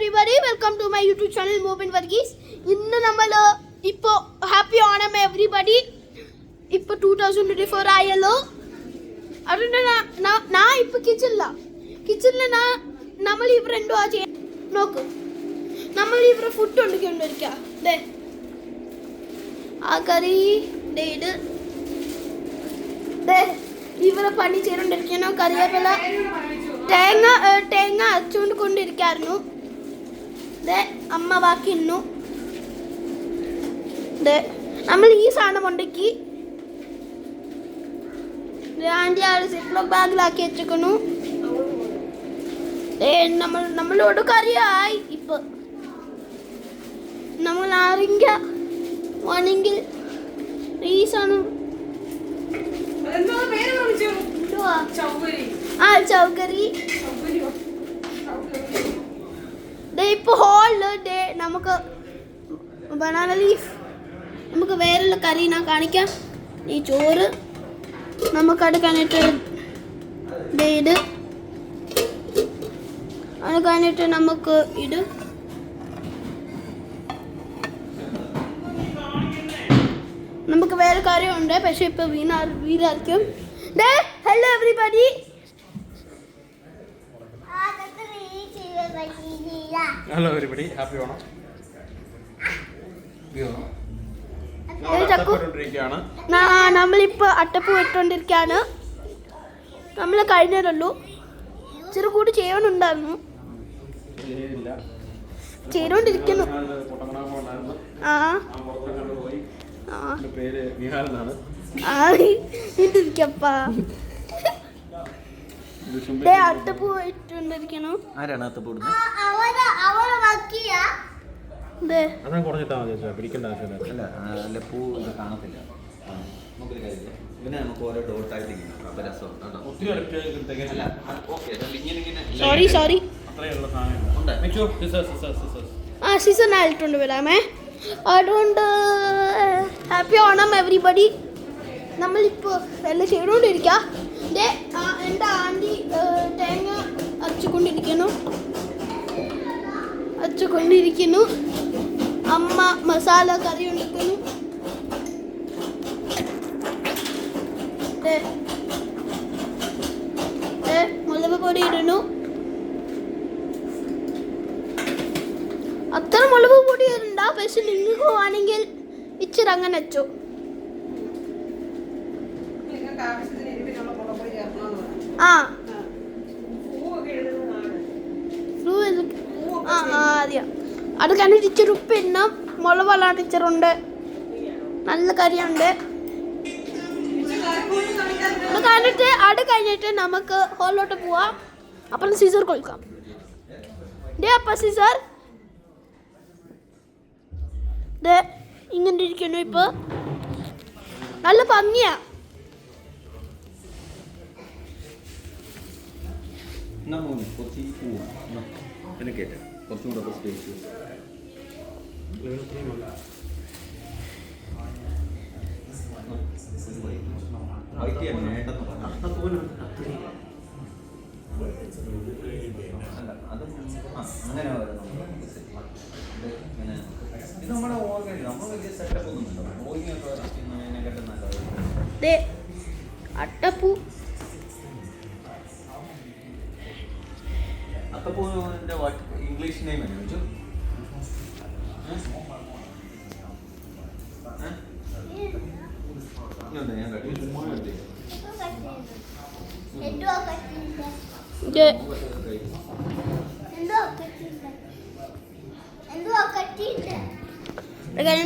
everybody, welcome to my YouTube channel Mobin Varghese. ഇന്ന് നമ്മൾ ഇപ്പോൾ ഹാപ്പി ഓണം എവറിബഡി. ഇപ്പോൾ 2024 ആയല്ലോ. അതുകൊണ്ട് ഞാൻ ഇപ്പോൾ കിച്ചണിൽ നമ്മൾ ഇവർ എന്തോ ചെയ്യാൻ നോക്ക്. നമ്മൾ ഇവർ ഫുഡ് ഉണ്ടാക്കിക്കൊണ്ടിരിക്കുക. ദേ ആ കറി ഇത് ദേ ഇവരെ പണി ചെയ്തുകൊണ്ടിരിക്കണോ. കറിവേപ്പില തേങ്ങ അച്ചുകൊണ്ട് കൊണ്ടിരിക്കായിരുന്നു. അമ്മ ബാക്കി ഇന്നു നമ്മൾ ഈ സാധനം ഉണ്ടാക്കി ആൻറ്റി ആ സിപ്ലോ ബാഗിലാക്കി വെച്ചേക്കുന്നു. നമ്മളോട് കറിയായി. ഇപ്പൊ നമ്മൾ ആണെങ്കിൽ ഈ സാധനം ചൗക്കറി ഇപ്പൊ ഹോളില് നമുക്ക് ബനാന ലീഫ്, നമുക്ക് വേറെയുള്ള കറി ഞാൻ കാണിക്കാം. ഈ ചോറ് നമുക്ക് അടുക്കാനായിട്ട് ഇത് അടുക്കാനായിട്ട് നമുക്ക് ഇത് നമുക്ക് വേറെ കറിയുണ്ട്. പക്ഷെ ഇപ്പൊ വീരായിരിക്കും. Hello everybody, hello everybody, happy Onam. നമ്മളിപ്പോ അട്ടപ്പൂ ഇട്ടുകൊണ്ടിരിക്കുകയാണ്. നമ്മൾ കഴിഞ്ഞതുള്ളൂ. ചെറു കൂടി ചെയ്യണുണ്ടായിരുന്നു, ചെയ്തോണ്ടിരിക്കുന്നു. ഇതിരിക്കപ്പാ അട്ടപ്പൂ ഇട്ടുകൊണ്ടിരിക്കണു. സോറി സീസൺ ആയിട്ടുണ്ട് വരാമേ. അതുകൊണ്ട് ഹാപ്പി ഓണം എവറിബഡി. നമ്മളിപ്പോൾ എല്ലാം ചെയ്തുകൊണ്ടിരിക്കുക. എൻ്റെ ആൻറ്റി തേങ്ങ അച്ചുകൊണ്ടിരിക്കുന്നു. അമ്മ മസാല കറി ഉണ്ടാക്കുന്നു. മുളക് പൊടി ഇടുന്നു. അത്ര മുളക് പൊടി ഇടണ്ട, പക്ഷെ നിങ്ങൾക്ക് വേണമെങ്കിൽ ഇച്ചിരി അങ്ങനെ വെച്ചോ. അത് കഴിഞ്ഞിട്ട് ഇച്ചിരി ഉപ്പ് ഇടണം. മുളക് ടീച്ചറുണ്ട്, നല്ല കറിയുണ്ട്. അത് കഴിഞ്ഞിട്ട് നമുക്ക് ഹോളിലോട്ട് പോവാം. അപ്പം സീസർ കൊടുക്കാം. അപ്പം സീസർ ഇങ്ങനെ ഇരിക്കുന്നു. ഇപ്പൊ നല്ല ഭംഗിയാ. അട്ടപ്പൂ ഇംഗ്ലീഷ് നെയിം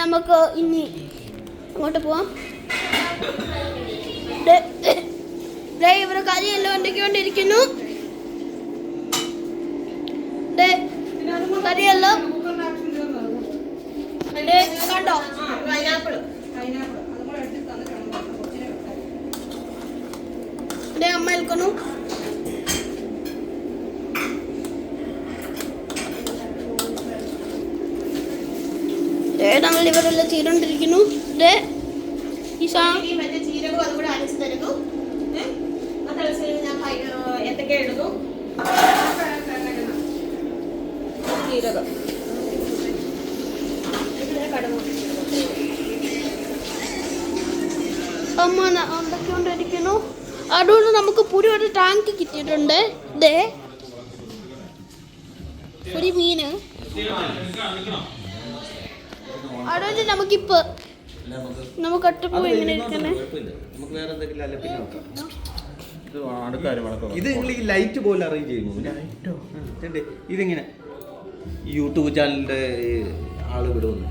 നമുക്ക് ഇനി അങ്ങോട്ട് പോവാം. ഇവരെ കറിയെല്ലാം ഉണ്ടാക്കിക്കൊണ്ടിരിക്കുന്നു. കറിയെല്ലാം കണ്ടോ. അമ്മ എടുക്കുന്നു. നമ്മൾ ഇവരെല്ലാം ചെയ്തോണ്ടിരിക്കുന്നു. ഈ ജീരകം അതുകൂടെ അരച്ചു തരുന്നു. ഞാൻ എന്തൊക്കെ ഇടുന്നു. ജീരകം അമ്മ ഉണ്ടാക്കിക്കൊണ്ടിരിക്കുന്നു. അതുകൊണ്ട് നമുക്ക് പുതിയൊരു ടാങ്ക് കിട്ടിയിട്ടുണ്ട്. ദേ ഒരു മീന്. അതുകൊണ്ട് നമുക്കിപ്പോ നമുക്ക് ഒറ്റപ്പോ എങ്ങനെ ഇരിക്കണേ. ഇത് നിങ്ങൾ ഈ ലൈറ്റ് പോലെ അറേഞ്ച് ചെയ്യുന്നു. ഇതിങ്ങനെ യൂട്യൂബ് ചാനലിന്റെ ആള് വിടുന്നു.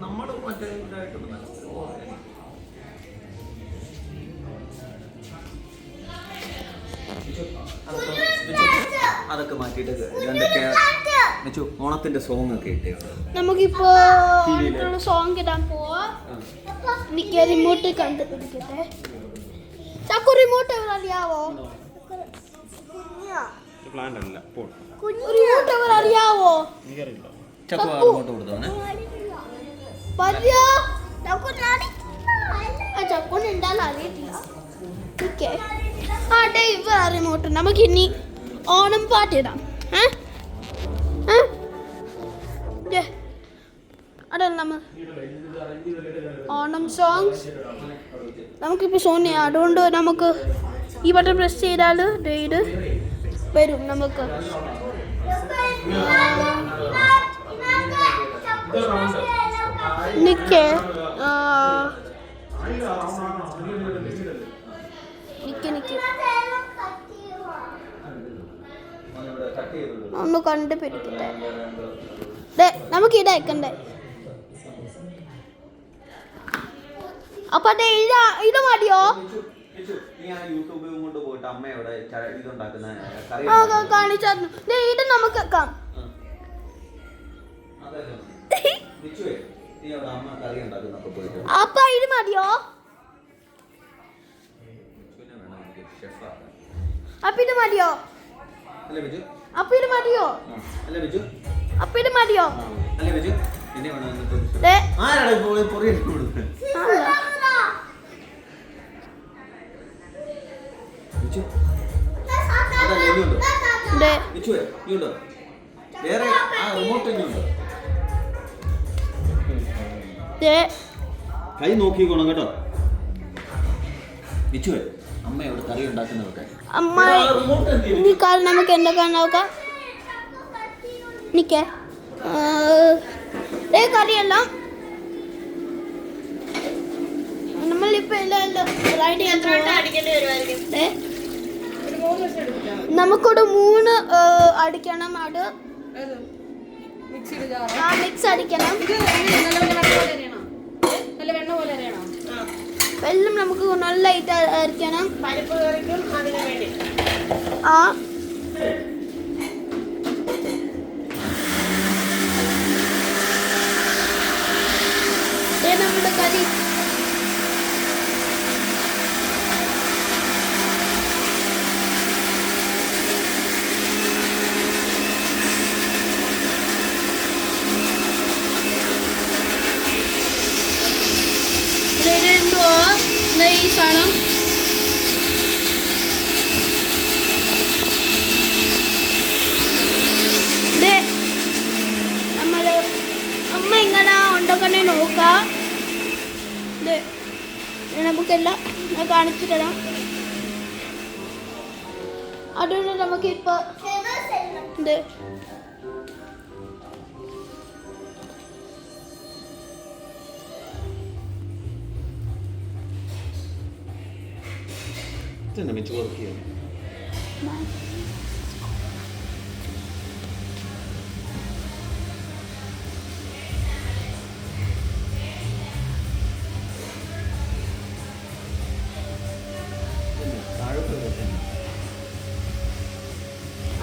നമ്മൾ മറ്റേ അതൊക്കെ മാറ്റിയിട്ട് ഓണത്തിന്റെ സോങ് ഒക്കെ ഇട്ടേ. നമുക്കിപ്പോ സോങ് ഇടാൻ പോവാ. എനിക്ക് റിമോട്ട് കണ്ടുപിടിക്കട്ടെ. ചക്കു റിമോട്ട് അറിയാവോ? റിമോട്ട് അറിയാവോ? ചക്കോട്ട് കൊടുത്തോന്നെ ചക്കുണ്ടാലും അറിയത്തില്ല. റിമോട്ട് നമുക്ക് ഇനി ഓണം പാട്ടിടാം. അതല്ല ഓണം സോങ്സ് നമുക്കിപ്പോൾ സോണി. അതുകൊണ്ട് നമുക്ക് ഈ ബട്ടൺ പ്രസ് ചെയ്താൽ ഇത് വരും. നമുക്ക് നിക്കേ ഒന്ന് കണ്ടുപിടിക്കട്ടെ. നമുക്ക് ഇത് അയക്കണ്ടേ. അപ്പൊ ഇത് മതിയോ? കാണിച്ചായിരുന്നു. ഇത് നമുക്ക് വെക്കാം. അപ്പൊ ഇത് മതിയോ? അപ്പൊ ഇത് മതിയോ? അപ്പൊ ഇത് മതിയോ? അപ്പൊ ഇത് മതിയോ? കൈ നോക്കിക്കോണം കേട്ടോ. വിച്ചുവേ അമ്മ ഇവിടെ കറി ഉണ്ടാക്കുന്നതൊക്കെ അമ്മ നമുക്ക് എന്തൊക്കെ നോക്കാം. നിക്കേ കറിയെല്ലാം നമ്മളിപ്പോ എല്ലാം റൈഡ് ചെയ്യാൻ നമുക്കൊരു 3 അടിക്കണം. അത് മിക്സ് അടിക്കണം. വെള്ളം നമുക്ക് നല്ല ലൈറ്റ് അരിക്കണം. ആ നമ്മുടെ കറി ഈ സാധനം അമ്മ ഇങ്ങനെ ഉണ്ടാക്കണേ നോക്കാം. നമുക്കെല്ലാം കാണിച്ചു തരാം. അതുകൊണ്ട് നമുക്കിപ്പോ വെച്ച് വർക്ക് ചെയ്യാം.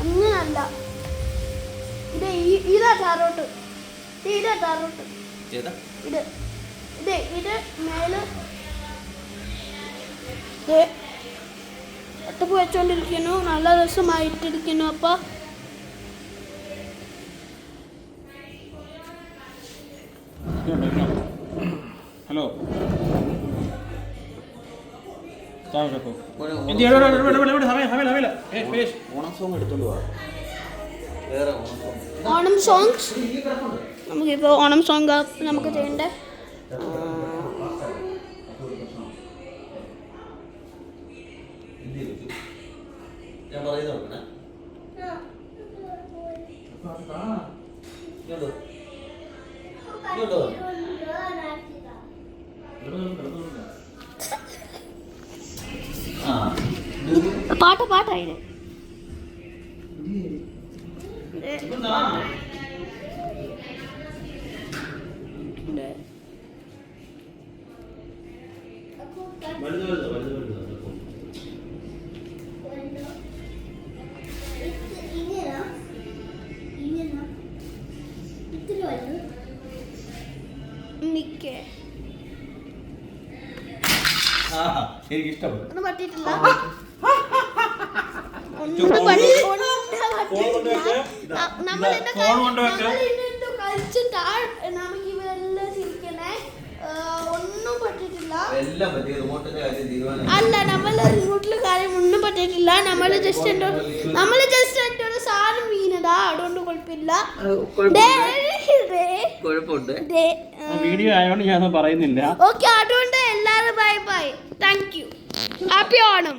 അങ്ങനല്ല. ഇതാ താറോട്ട്. ഇതാ താറോട്ട്. ഇത് മേല് ഒട്ടപ്പ് വെച്ചോണ്ടിരിക്കുന്നു. നല്ല രസമായിട്ടിരിക്കുന്നു. അപ്പൊ ഹലോ ഓണം സോങ് എടുത്തോണ്ട് പോവാ. വേറെ ഓണം സോങ്. ഓണം സോങ്സ് നമുക്കിപ്പോൾ ഓണം സോങ് നമുക്ക് ചെയ്യണ്ടേ. ഞാൻ പറയുന്നത് നോക്കണേ. ഇങ്ങോട്ട് ഇങ്ങോട്ട് വാ. ആ പാട്ടായില്ലേ നിക്കേ എനിക്ക് ഇഷ്ടപ്പെട്ടു. ഒന്നും പറ്റിയിട്ടില്ല. ഒന്നും പറ്റിയിട്ടില്ല. അല്ല നമ്മളെ റിമോട്ടിലെ കാര്യം ഒന്നും പറ്റിയിട്ടില്ല. നമ്മള് ജസ്റ്റ് ഒരു സാധനം വീണതാ, അതുകൊണ്ട് കുഴപ്പമില്ല. വീഡിയോ ആയതുകൊണ്ട് ഞാൻ പറയുന്നില്ല. ഓക്കെ, അതുകൊണ്ട് എല്ലാവരും bye bye. Thank you. Happy Onam.